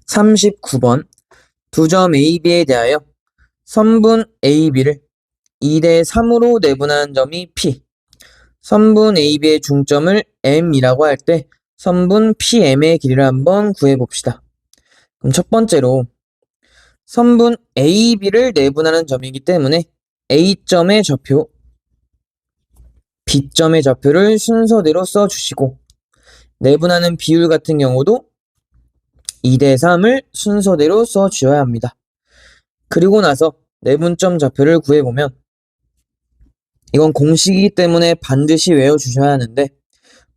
39번 두 점 AB에 대하여 선분 AB를 2대 3으로 내분하는 점이 P, 선분 AB의 중점을 M이라고 할 때 선분 PM의 길이를 한번 구해봅시다. 그럼 첫 번째로 선분 AB를 내분하는 점이기 때문에 A점의 좌표, B점의 좌표를 순서대로 써주시고 내분하는 비율 같은 경우도 2대 3을 순서대로 써주어야 합니다. 그리고 나서 내분점 좌표를 구해보면 이건 공식이기 때문에 반드시 외워주셔야 하는데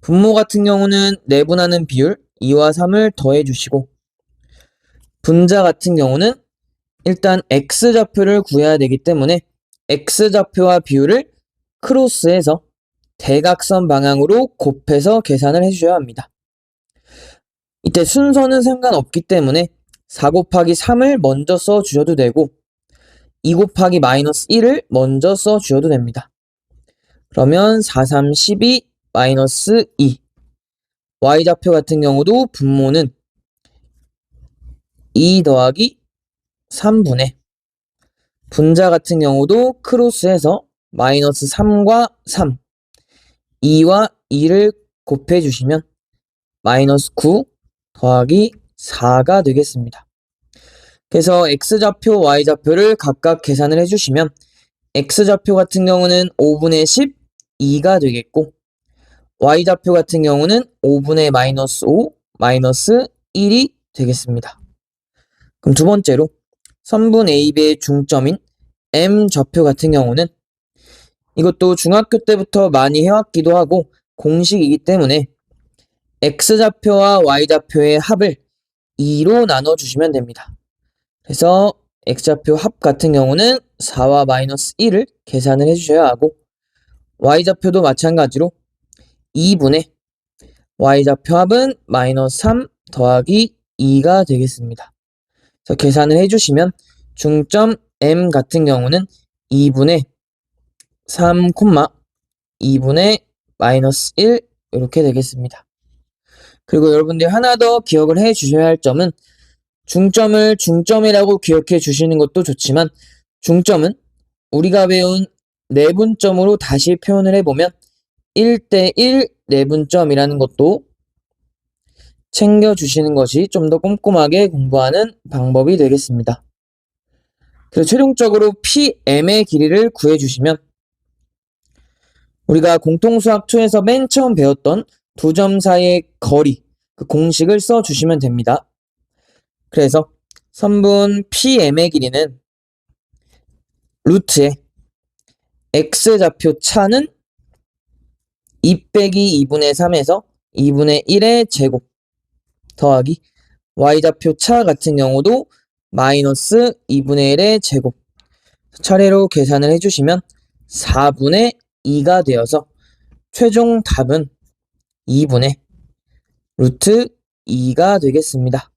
분모 같은 경우는 내분하는 비율 2와 3을 더해주시고 분자 같은 경우는 일단 x좌표를 구해야 되기 때문에 x좌표와 비율을 크로스해서 대각선 방향으로 곱해서 계산을 해주셔야 합니다. 이때 순서는 상관없기 때문에 4 곱하기 3을 먼저 써주셔도 되고 2 곱하기 마이너스 1을 먼저 써주셔도 됩니다. 그러면 4, 3, 12 마이너스 2 y좌표 같은 경우도 분모는 2 더하기 3분의 분자 같은 경우도 크로스해서 마이너스 3과 3 2와 2를 곱해주시면 마이너스 9 더하기 4가 되겠습니다. 그래서 x좌표, y좌표를 각각 계산을 해주시면 x좌표 같은 경우는 5분의 12가 되겠고 y좌표 같은 경우는 5분의 마이너스 5, 마이너스 1이 되겠습니다. 그럼 두 번째로 선분 AB의 중점인 M좌표 같은 경우는 이것도 중학교 때부터 많이 해왔기도 하고 공식이기 때문에 x좌표와 y좌표의 합을 2로 나눠주시면 됩니다. 그래서 x좌표 합 같은 경우는 4와 마이너스 1을 계산을 해주셔야 하고 y좌표도 마찬가지로 2분의 y좌표 합은 마이너스 3 더하기 2가 되겠습니다. 그래서 계산을 해주시면 중점 M 같은 경우는 2분의 3, 2분의 마이너스 1 이렇게 되겠습니다. 그리고 여러분들 하나 더 기억을 해 주셔야 할 점은 중점을 중점이라고 기억해 주시는 것도 좋지만 중점은 우리가 배운 내분점으로 다시 표현을 해보면 1대1 내분점이라는 것도 챙겨주시는 것이 좀 더 꼼꼼하게 공부하는 방법이 되겠습니다. 그래서 최종적으로 PM의 길이를 구해주시면 우리가 공통수학 2에서 맨 처음 배웠던 두 점 사이의 거리, 그 공식을 써주시면 됩니다. 그래서 선분 PM의 길이는 루트에 x좌표 차는 2 빼기 2분의 3에서 2분의 1의 제곱 더하기 y좌표 차 같은 경우도 마이너스 2분의 1의 제곱 차례로 계산을 해주시면 4분의 2가 되어서 최종 답은 2분의 루트 2가 되겠습니다.